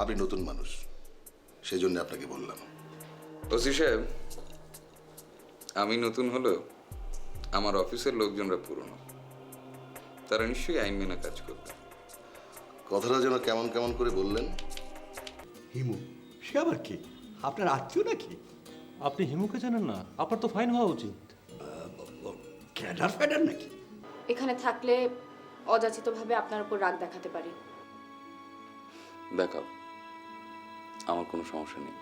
আপনি নতুন মানুষ, সেই জন্য আপনাকে বললাম। ওসি সাহেব, আমি নতুন হলেও আমার অফিসের লোকজনরা পুরনো, তারা নিশ্চয়ই আইন মেনে কাজ করবে। কথাটা যেন কেমন কেমন করে বললেন। হিমু সে আবার কি? আপনার আত্মীয় নাকি? আপনি হিমুকে জানেন না? আপনার তো ফাইন হওয়া উচিত। ক্যাডার ফ্যাডার নাকি? এখানে থাকলে অযাচিতভাবে আপনার উপর রাগ দেখাতে পারি। দেখাও, আমার কোনো সমস্যা নেই,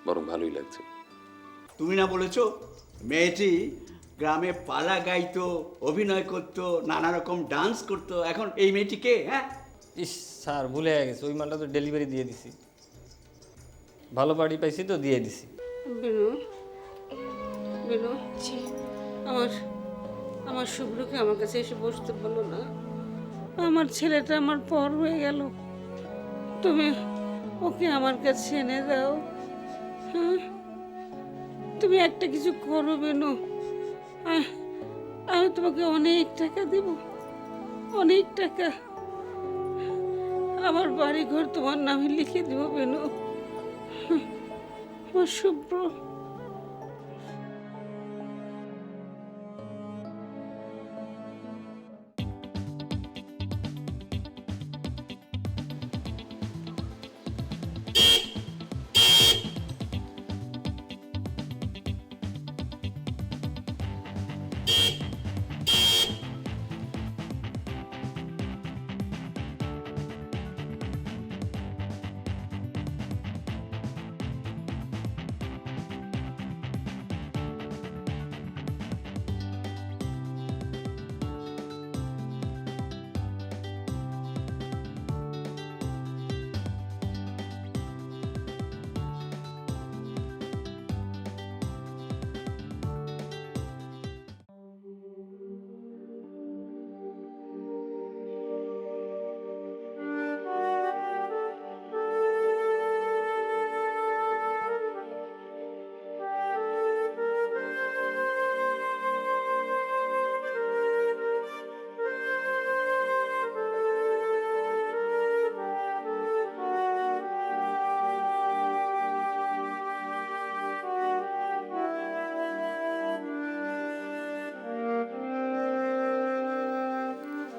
বরং ভালোই লাগছে। তুমি না বলেছো মেয়েটি গ্রামে পালা গাইতো, অভিনয় করতো, নানা রকম ডান্স করতো, এখন এই মেয়েটি কে? হ্যাঁ, ইস স্যার ভুলে গেছে, ওই মালটা তো ডেলিভারি দিয়ে দিছি। ভালো পার্টি পাইছি তো দিয়ে দিছি। বিনু, বিনু, আমার আমার শুভ্রকে আমার কাছে এসে বসতে বলো না। আমার ছেলেটা আমার পর হয়ে গেল, তুমি ওকে আমার কাছে এনে দাও। হ্যাঁ, তুমি একটা কিছু করো বিনু, আমি তোমাকে অনেক টাকা দেব, অনেক টাকা। আমার বাড়ি ঘর তোমার নামে লিখে দেবো বিনু। আমার শুভ্র।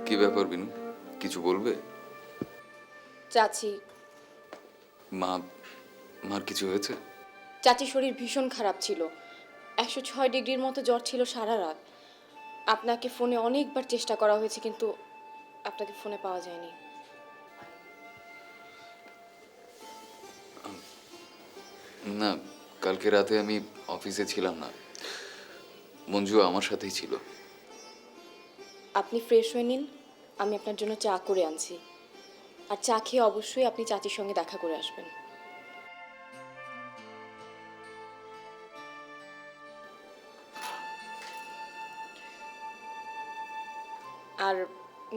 কি ব্যাপার বিনু, কিছু বলবে? চাচি, মার কিছু হয়েছে? চাচির শরীর ভীষণ খারাপ ছিল, 106 ডিগ্রির মতো জ্বর ছিল সারা রাত। আপনাকে ফোনে অনেকবার চেষ্টা করা হয়েছে, কিন্তু আপনাকে ফোনে পাওয়া যায়নি। না, কালকে রাতে আমি অফিসে ছিলাম না, মঞ্জু আমার সাথেই ছিল। আপনি ফ্রেশ হয়ে নিন, আমি আপনার জন্য চা করে আনছি। আর চা খেয়ে অবশ্যই আপনি চাচির সঙ্গে দেখা করে আসবেন। আর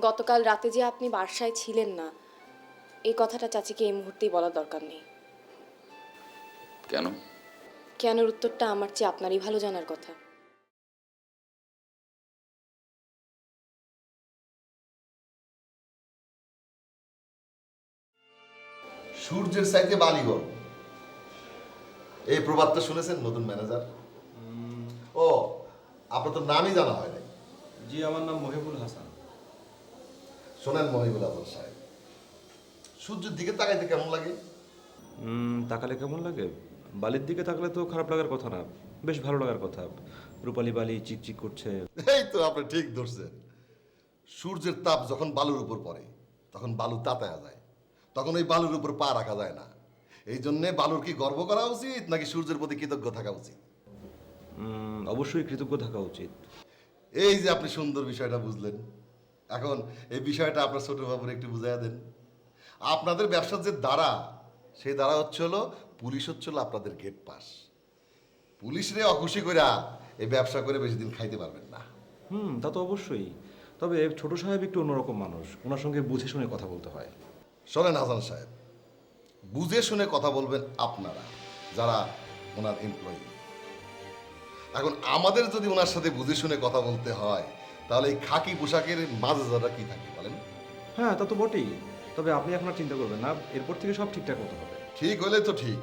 গতকাল রাতে যে আপনি বাসায় ছিলেন না, এই কথাটা চাচিকে এই মুহূর্তেই বলার দরকার নেই। কেন? কেনের উত্তরটা আমার চেয়ে আপনারই ভালো জানার কথা। সূর্যের চাইতে বালি গরম, এই প্রবাদটা শুনেছেন নতুন ম্যানেজার? ও, আপনার তো নামই জানা হয় নাই। জি, আমার নাম মহিবুল হাসান। শোনেন মহিবুল হাসান সাহেব, সূর্যের দিকে তাকাইতে কেমন লাগে? তাকালে কেমন লাগে? বালির দিকে তাকালে তো খারাপ লাগার কথা না, বেশ ভালো লাগার কথা। রূপালি বালি চিকচিক করছে। এই তো আপনি ঠিক ধরছেন। সূর্যের তাপ যখন বালুর উপর পড়ে তখন বালু তাতায়া যায়, তখন ওই বালুর উপর পা রাখা যায় না। এই জন্যে বালুর কি গর্ব করা উচিত নাকি সূর্যের প্রতি কৃতজ্ঞ থাকা উচিত? অবশ্যই কৃতজ্ঞ থাকা উচিত। এই যে আপনি সুন্দর বিষয়টা বুঝলেন, এখন এই বিষয়টা আপনার ছোট বাবুর একটু বুঝাইয়া দেন। আপনাদের ব্যবসার যে দ্বারা, সেই দ্বারা হচ্ছে হলো পুলিশ, হচ্ছে হলো আপনাদের গেট পাস। পুলিশরে অখুশি কইরা এই ব্যবসা করে বেশি দিন খাইতে পারবেন না। তা তো অবশ্যই। তবে ছোট সাহেব একটু অন্যরকম মানুষ, ওনার সঙ্গে বুঝে শুনে কথা বলতে হয়। শোনেন হাসান সাহেব, বুঝে শুনে কথা বলবেন আপনারা যারা ওনার এমপ্লয়ি। এখন আমাদের যদি ওনার সাথে বুঝে শুনে কথা বলতে হয়, তাহলে এই খাকি পোশাকের মাঝে যারা কি থাকে বলেন? হ্যাঁ, তা তো বটেই। তবে আপনি এখন আর চিন্তা করবেন না, এরপর থেকে সব ঠিকঠাক মতো হবে। ঠিক হলে তো ঠিক।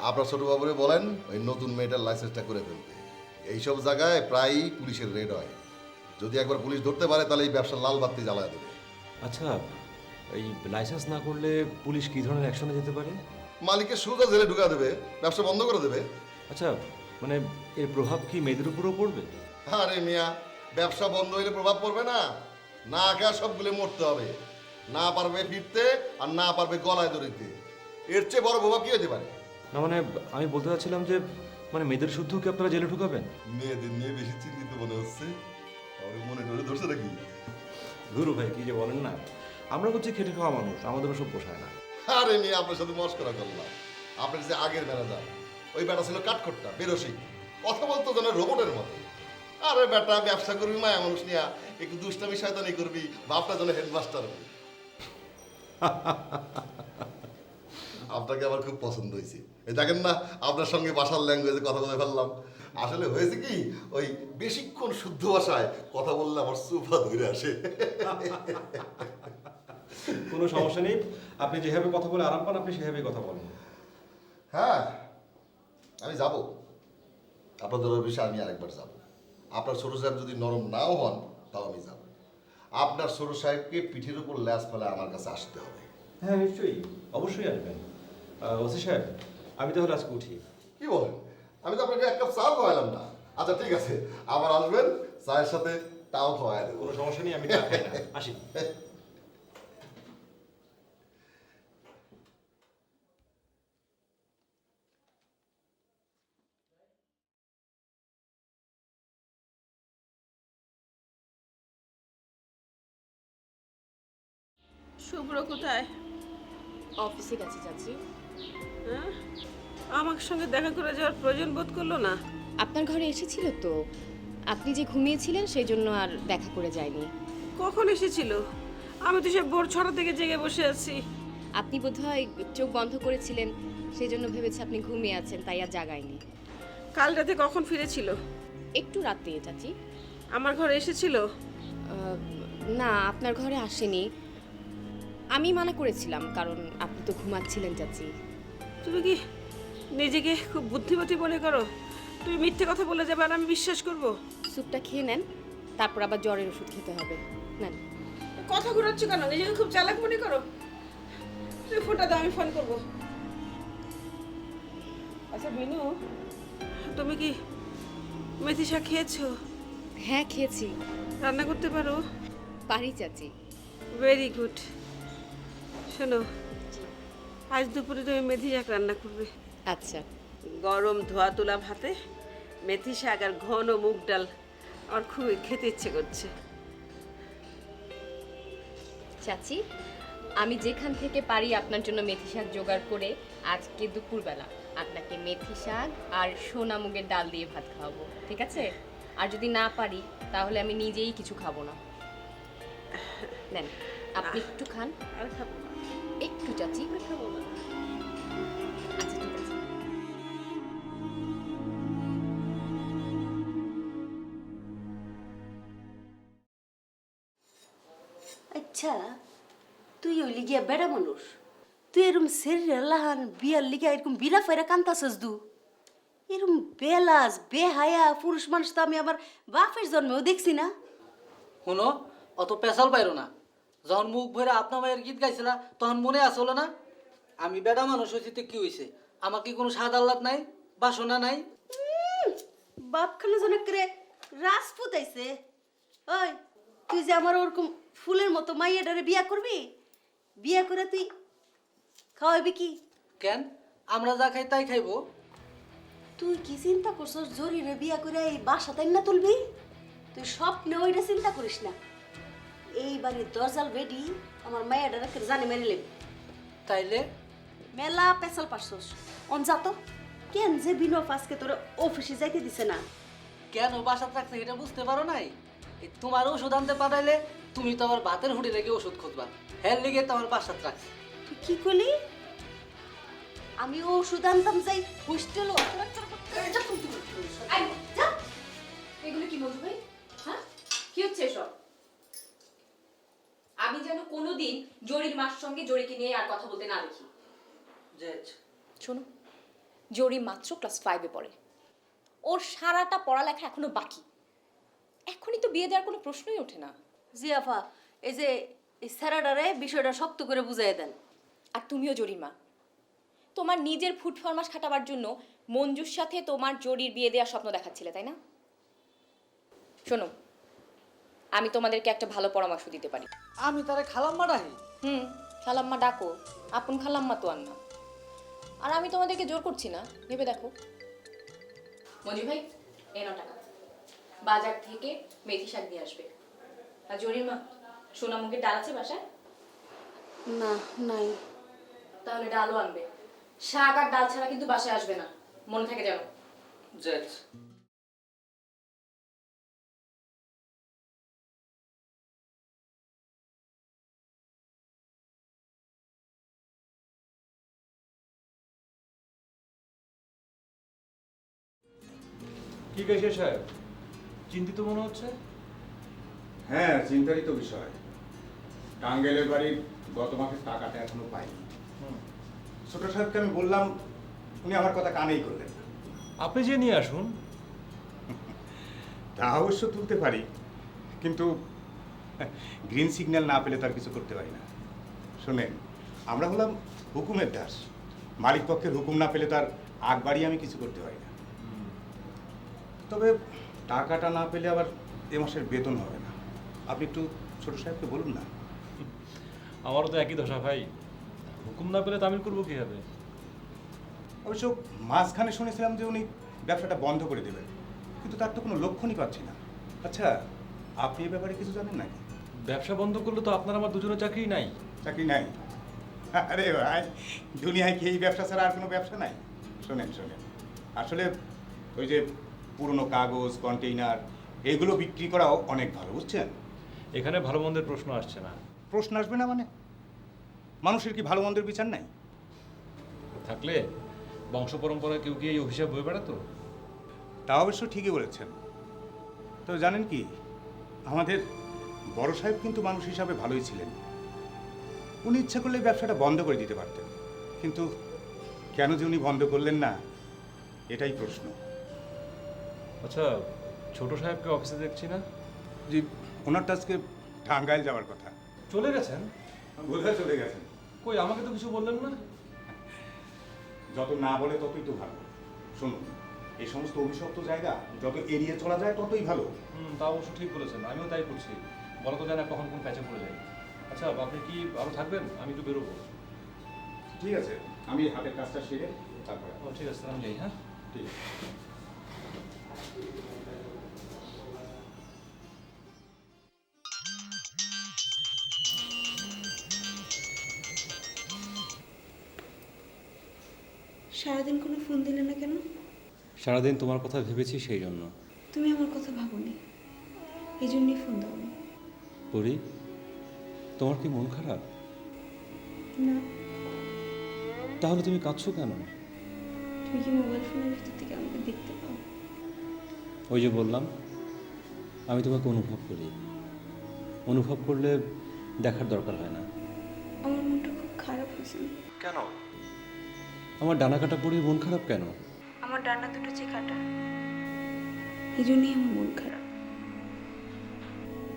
আপনার ছোটবাবুরে বলেন ওই নতুন মেয়েটার লাইসেন্সটা করে ফেলতে। এইসব জায়গায় প্রায়ই পুলিশের রেড হয়। যদি একবার পুলিশ ধরতে পারে তাহলে এই ব্যবসা লাল বাতি জ্বালায় দেবে। আচ্ছা, এই লাইসেন্স না করলে পুলিশ কী ধরনের অ্যাকশনে যেতে পারে? মালিকের সোজা জেলে ঢুকা দেবে, ব্যবসা বন্ধ করে দেবে। আচ্ছা, মানে এর প্রভাব কি মেয়েদের উপরও পড়বে? আরে মিয়া, ব্যবসা বন্ধ হইলে প্রভাব পড়বে না? না আঁকা সবগুলো মরতে হবে, না পারবে ফিরতে আর না পারবে গলায় দড়িতে। এর চেয়ে বড় প্রভাব কি হতে পারে? না মানে আমি বলতে চাচ্ছিলাম যে মানে মেয়েদের শুদ্ধ কি আপনারা জেলে ঢুকাবেন? মেয়েদের নিয়ে বেশি চিন্তিত মনে হচ্ছে। আমার মনে টরে ধরছে নাকি? গুরু ভাই কি যে বলেন না, আমরা হচ্ছে খেটে খাওয়া মানুষ, আমাদের সব পোষায় না। আরে নিয়ে আপনার সাথে মস্করা করলাম। আপনার যে আগের ম্যানেজার, ওই বেটা ছিল কাঠখোট্টা বেরসিক, কথা বলতো যেন রোবটের মতো। আরে বেটা, ব্যবসা করবি মায়া মানুষ নিয়ে, একটু দুষ্টামি শয়তানি করবি, বাপটা যেন হেডমাস্টার হবে। আপনাকে আমার খুব পছন্দ হয়েছে। এই দেখেন না, আপনার সঙ্গে ভাষার ল্যাঙ্গুয়েজে কথা বলে ফেললাম। আসলে হয়েছে কি, ওই বেশিক্ষণ শুদ্ধ ভাষায় কথা বললে আমার সুফা ধরে আসে। কোনো সমস্যা নেই, আপনি যেভাবে কথা বলে আরাম পান আপনি সেভাবেই কথা বলেন। হ্যাঁ, আমি যাব আপনাদের অফিসে। আমি আরেকবার যাব। আপনার ছোট সাহেব যদি নরম নাও হন তাও আমি যাব। আপনার ছোট সাহেবকে পিঠের উপর ল্যাস ফেলে আমার কাছে আসতে হবে। হ্যাঁ নিশ্চয়ই, অবশ্যই আসবেন। ওসি সাহেব, আমি তাহলে আজকে উঠি। কি বলেন? আমি তো আপনাকে এক কাপ চা খাওয়ালাম না। আচ্ছা ঠিক আছে, আবার আসবেন, চায়ের সাথে তাও খাওয়াই দেবো। কোনো সমস্যা নেই, আমি চা খাই না, আসি। শুভ্র কোথায়? অফিসে গেছে চাচি। হ্যাঁ, আমার সঙ্গে দেখা করে যাওয়ার প্রয়োজন বোধ করলো না? আপনার ঘরে এসেছিল তো, আপনি যে ঘুমিয়েছিলেন সেই জন্য আর দেখা করে যায়নি। কখন এসেছিল? আমি তো সে ভোর 6টা থেকে জেগে বসে আছি। আপনি বোধহয় চোখ বন্ধ করেছিলেন, সেই জন্য ভেবেছে আপনি ঘুমিয়ে আছেন, তাই আর জাগায়নি। কাল রাতে কখন ফিরেছিল? একটু রাতে চাচি। আমার ঘরে এসেছিল? না, আপনার ঘরে আসেনি। আমি মানা করেছিলাম, কারণ আপনি তো ঘুমাচ্ছিলেন চাচি। তুমি কি নিজেকে খুব বুদ্ধিমতী মনে করো? তুমি মিথ্যে কথা বলে যাবে আর আমি বিশ্বাস করব? স্যুপটা খেয়ে নেন, তারপর আবার জ্বরের ওষুধ খেতে হবে। নেন। কথা ঘুরাচ্ছ কেন? নিজেকে খুব চালাক মনে করো? তুমি ফোনটা দাও, আমি ফোন করব। আচ্ছা বিনু, তুমি কি মেথি শাক খেয়েছো? হ্যাঁ খেয়েছি। রান্না করতে পারো? পারি চাচি। Very good. শোনো, আজ দুপুরে তুমি মেথি শাক রান্না করবে। আচ্ছা। গরম ধোয়া তোলা ভাতে মেথি শাক আর ঘন মুগ ডাল আমার খুবই খেতে ইচ্ছে করছে। চাচি, আমি যেখান থেকে পারি আপনার জন্য মেথি শাক জোগাড় করে আজকে দুপুরবেলা আপনাকে মেথি শাক আর সোনা মুগের ডাল দিয়ে ভাত খাওয়াবো, ঠিক আছে? আর যদি না পারি তাহলে আমি নিজেই কিছু খাবো না। নেন, আপনি একটু খান। আর খাবো না। একটু চাচি। খাবো না। আচ্ছা ঠিক আছে। আচ্ছা, তুই হইলি গিয়া বেড়া মানুষ, তুই এরম শরীরে লাহান বিয়ার লিগা এরকম বিরা ফেরা কান্তাছস দু। এরম বেলাস বেহায়া পুরুষ মানুষ তো আমি আমার বাপের জন্মেও দেখছি না। শুনো, অত পেশাল পাইরো না। যখন মুখ ভরে আপনা মায়ের গীত গাইছিলা তখন মনে আসলো না? আমি বেড়া মানুষ হয়েছি তো কি হয়েছে? আমার কি কোনো স্বাদ আহ্লাদ নাই, বাসনা নাই? বাপখানে জন করে রাজপুত আইছে। ওই, তুই যে আমার ওরকম ফুলের মতো মাইয়াডারে বিয়া করবি, বিয়া করে তুই খাওয়াবি কি? কেন, আমরা যা খাই তাই খাইবো। তুই কি চিন্তা করছস জরিরে বিয়া করে এই বাসা তাই না তুলবি? তুই স্বপ্নে ওইটা চিন্তা করিস না। এইবারে দরজাল বেডি আমার মাইয়াডারে জানে মেরে লেবি। তাইলে মেলা পেছাল পারছস। অন যা তো। কেন যে বিনয় আজকে তোর অফিসে যাইতে দিছে না? কেন বাসাত রাখছে এটা বুঝতে পারো নাই? এই তোমার ওষুধ আনতে পাঠাইলে তুমি তো আবার ভাতের হুড়ি রেখে ওষুধ খুঁজবা। হ্যাঁ লিগে তো আমার বাসাত রাখছে। তুই কি করলি? আমি ওষুধ আনতাম যাই হোস্টেল। এগুলো কি মজু ভাই? হ্যাঁ, কি হচ্ছে এসব? আমি যেন যেন কোনোদিন জরির মার সঙ্গে জরিকে নিয়ে আর কথা বলতে না দেখি। জেজ শোনো, জরি মাত্র ক্লাস 5-এ পড়ে, ওর সারাটা পড়ালেখা এখনো বাকি। এখনই তো বিয়ে দেওয়ার কোনো প্রশ্নই ওঠে না। জিয়াফা, এই যে এই স্যারাডারে বিষয়টা শক্ত করে বুঝাই দেন। আর তুমিও জরির মা, তোমার নিজের ফুট ফরমাস খাটাবার জন্য মঞ্জুর সাথে তোমার জরির বিয়ে দেওয়ার স্বপ্ন দেখাচ্ছিলে, তাই না? শোনো, আমি তোমাদেরকে একটা ভালো পরামর্শ দিতে পারি। আমি তারে খালাম্মা ডাহি? খালাম্মা ডাকো, আপন খালাম্মা তো আর না। আর আমি তোমাদেরকে জোর করছি না, ভেবে দেখো। মঞ্জু ভাই, এই নাও টাকা, বাজার থেকে মেথি শাক দিয়ে আসবে। আর জরির মা, সোনামুখের ডাল আছে বাসায়? না, নাই। তাহলে ডালও আনবে। শাক আর ডাল ছাড়া কিন্তু বাসায় আসবে না, মনে থাকে যেন। জেজ কি কাইসা সাহেব, চিন্তিত মনে হচ্ছে? হ্যাঁ, চিন্তারই তো বিষয়। টাঙ্গাইলের বাড়ির গত মাসের টাকাটা এখনো পাইনি। ছোট সাহেবকে আমি বললাম, উনি আমার কথা কানেই করলেন না। আপনি যে নিয়ে আসুন। তা অবশ্য তুলতে পারি, কিন্তু গ্রিন সিগন্যাল না পেলে তার কিছু করতে পারি না। শোনেন, আমরা হলাম হুকুমের দাস। মালিক পক্ষের হুকুম না পেলে তার আগ বাড়িয়ে আমি কিছু করতে পারি না। তবে টাকাটা না পেলে আবার এ মাসের বেতন হবে না। আপনি একটু ছোট সাহেবকে বলুন না। আমারও তো একই দশা ভাই, হুকুম না পেলে তামিল করবো কীভাবে? অবশ্য মাঝখানে শুনেছিলাম যে উনি ব্যবসাটা বন্ধ করে দেবেন, কিন্তু তার তো কোনো লক্ষণই পাচ্ছি না। আচ্ছা, আপনি এ ব্যাপারে কিছু জানেন নাকি? ব্যবসা বন্ধ করলে তো আপনার আমার দুজনের চাকরি নাই। চাকরি নাই? আরে ভাই, দুনিয়ায় কি এই ব্যবসা ছাড়া আর কোনো ব্যবসা নাই? শোনেন শোনেন, আসলে ওই যে পুরনো কাগজ, কন্টেইনার, এগুলো বিক্রি করাও অনেক ভালো, বুঝছেন? এখানে ভালো মন্দের প্রশ্ন আসছে না। প্রশ্ন আসবে না মানে? মানুষের কি ভালো মন্দের বিচার নাই? থাকলে বংশ পরম্পরায় কেউ কি এই অভিশাপ বয়ে বেড়াতো? তা অবশ্য ঠিকই বলেছেন। তো জানেন কি, আমাদের বড় সাহেব কিন্তু মানুষ হিসাবে ভালোই ছিলেন। উনি ইচ্ছা করলে ব্যবসাটা বন্ধ করে দিতে পারতেন, কিন্তু কেন যে উনি বন্ধ করলেন না, এটাই প্রশ্ন। আচ্ছা, ছোট সাহেবকে অফিসে দেখছি না। জি, ওনার তো আজকে টাঙ্গাইল যাওয়ার কথা। চলে গেছেন? বোধহয় চলে গেছেন। কই, আমাকে তো কিছু বললেন না। যত না বলে ততই তো ভালো। শুনুন, এই সমস্ত অভিশপ্ত জায়গা যত এড়িয়ে চলা যায় ততই ভালো। তা অবশ্য ঠিক বলেছেন, আমিও তাই করছি। বলা তো যায় না কখন কোন প্যাচে পড়ে যায়। আচ্ছা, আপনি কি আরও থাকবেন? আমি একটু বেরোবো। ঠিক আছে, আমি হাতের কাজটা সেরে তারপরে। ও ঠিক আছে, আমি যাই। হ্যাঁ, ঠিক আছে। সারাদিন কোনো ফোন দিলে না কেন? সারাদিন তোমার কথা ভেবেছি, সেই জন্য। তুমি আমার কথা ভাবোনি, এই জন্যই ফোন দাওনি। পরি, তোমার কি মন খারাপ? না। তাহলে তুমি কাঁদছো কেন? তুমি কি মোবাইল ফোনের ভিতর থেকে আমাকে দেখতে পাও? ওই যে বললাম, আমি তোমাকে অনুভব করি। অনুভব করলে দেখার দরকার হয় না। আমার মনটা খুব খারাপ হয়েছে। কেন? আমার ডানা কাটা পড়ে মন খারাপ কেন? আমার ডানা দুটো যে কাটা, এই জন্যই আমার মন খারাপ।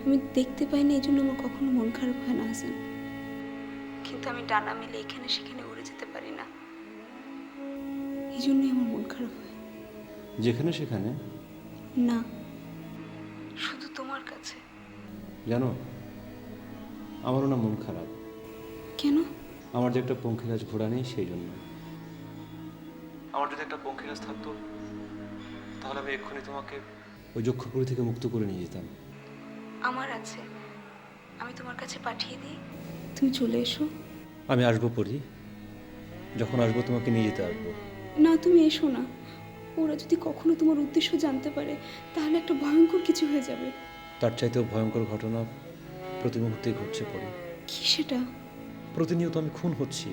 আমি দেখতে পাই না, এই জন্য আমার কখনো মন খারাপ হয় না হাসান। কিন্তু আমি ডানা মেলে এখানে সেখানে উড়ে যেতে পারি না, এই জন্যই আমার মন খারাপ হয়। যেখানে সেখানে না, শুধু তোমার কাছে। জানো, আমারও না মন খারাপ। কেন? আমার যে একটা পঙ্খিরাজ ঘোড়া নেই, সেই জন্য। আমার যদি একটা পঙ্খিরাজ থাকতো, তাহলে আমি এক্ষুনি তোমাকে ওই যক্ষপুরী থেকে মুক্ত করে নিয়ে যেতাম। আমার আছে, আমি তোমার কাছে পাঠিয়ে দিই, তুমি চলে এসো। আমি আসবো পরি, যখন আসবো তোমাকে নিয়ে যেতে আসবো। না, তুমি এসো না। ওরা যদি কখনো তোমার উদ্দেশ্য জানতে পারে, তাহলে একটা ভয়ঙ্কর কিছু হয়ে যাবে। তার চাইতেও ভয়ঙ্কর ঘটনা প্রতি মুহূর্তেই ঘটছে পরি। কি সেটা? প্রতিনিয়ত আমি খুন হচ্ছি,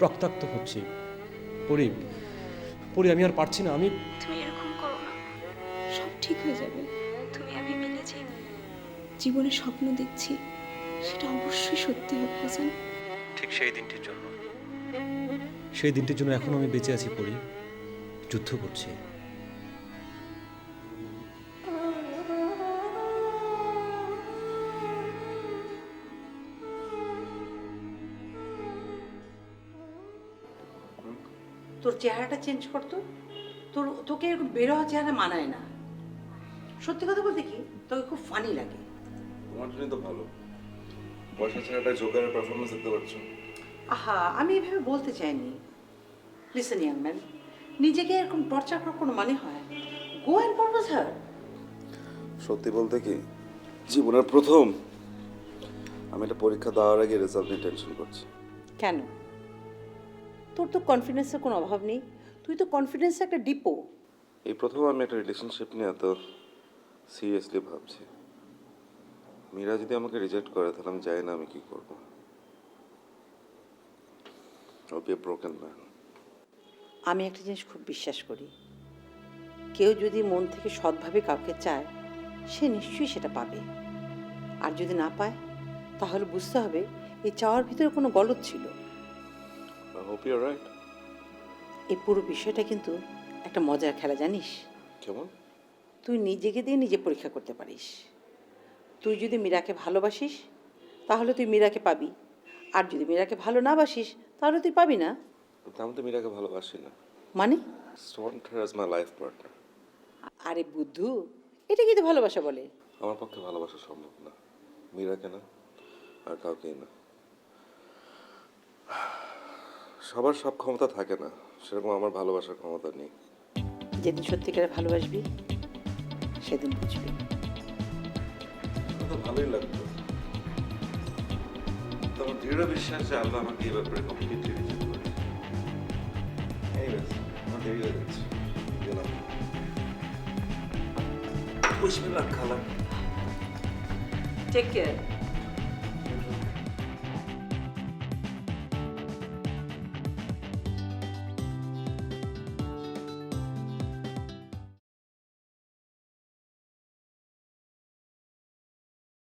রক্তাক্ত হচ্ছি। পরি, পরি, আমি আর পারছি না। তুমি এরকম করো না, সব ঠিক হয়ে যাবে। তুমি আমি মিলে যে জীবনে স্বপ্ন দেখছি, সেটা অবশ্যই সত্যি হবে হাসান। ঠিক সেই দিনটির জন্য, সেই দিনটির জন্য এখনো আমি বেঁচে আছি পড়ি, যুদ্ধ করছি। তোর চেহারাটা চেঞ্জ করতো, তোকে এরকম বের হওয়া চেহারা মানায় না। সত্যি কথা বলতে কি, তোকে খুব ফানি লাগে। তোমার জন্য তো ভালো, বর্ষা ছেলেটা জোকারের পারফরমেন্স দেখতে পাচ্ছ। আহা, আমি এভাবে বলতে চাইনি। লিসেন ইয়াং ম্যান, নিজেকে এরকম টর্চার করার কোনো মানে হয়? গো অ্যান্ড প্রপোজ হার। সত্যি বলতে কি, জীবনের প্রথম আমি একটা পরীক্ষা দেওয়ার আগে রেজাল্ট নিয়ে টেনশন করছি। কেন? তোর তো কনফিডেন্সের কোনো অভাব নেই, তুই তো কনফিডেন্সের একটা ডিপো। এই প্রথম আমি একটা রিলেশনশিপ নিয়ে এত সিরিয়াসলি ভাবছি। মীরা যদি আমাকে রিজেক্ট করে তাহলে আমি জানি না আমি কি করবো। I'll be a broken man. আমি একটা জিনিস খুব বিশ্বাস করি, কেউ যদি মন থেকে সৎভাবে কাউকে চায়, সে নিশ্চয়ই সেটা পাবে। আর যদি না পায়, তাহলে বুঝতে হবে এই চাওয়ার ভিতরে কোনো গলদ ছিল। I hope you're right. এই পুরো বিষয়টা কিন্তু একটা মজার খেলা, জানিস? কেমন? তুই নিজেকে দিয়ে নিজে পরীক্ষা করতে পারিস। তুই যদি মীরাকে ভালোবাসিস, তাহলে তুই মীরাকে পাবি। আর যদি মীরাকে ভালো না বাসিস, তাহলে তুই পাবি না। কিন্তু আমি তো মীরাকে ভালোবাসি না। মানে? Just want her as my life partner. আরে বুদ্ধু, এটা কি তো ভালোবাসা বলে? আমার পক্ষে ভালোবাসা সম্ভব না, মীরাকে না আর কাউকেই না। সবার সব ক্ষমতা থাকে না, সেরকম আমার ভালোবাসার ক্ষমতা নেই। যেদিন সত্যিকারে ভালোবাসবি, সেদিন বুঝবি। তো ভালোই লাগতো, তো আমার দৃঢ় বিশ্বাস যে আল্লাহ আমাকে এই ব্যাপারে কমপ্লিটলি রিজেক্ট করে। আমার দেরি হয়ে যাচ্ছে, গেলাম। বিসমিল্লাহ খালা। Take care.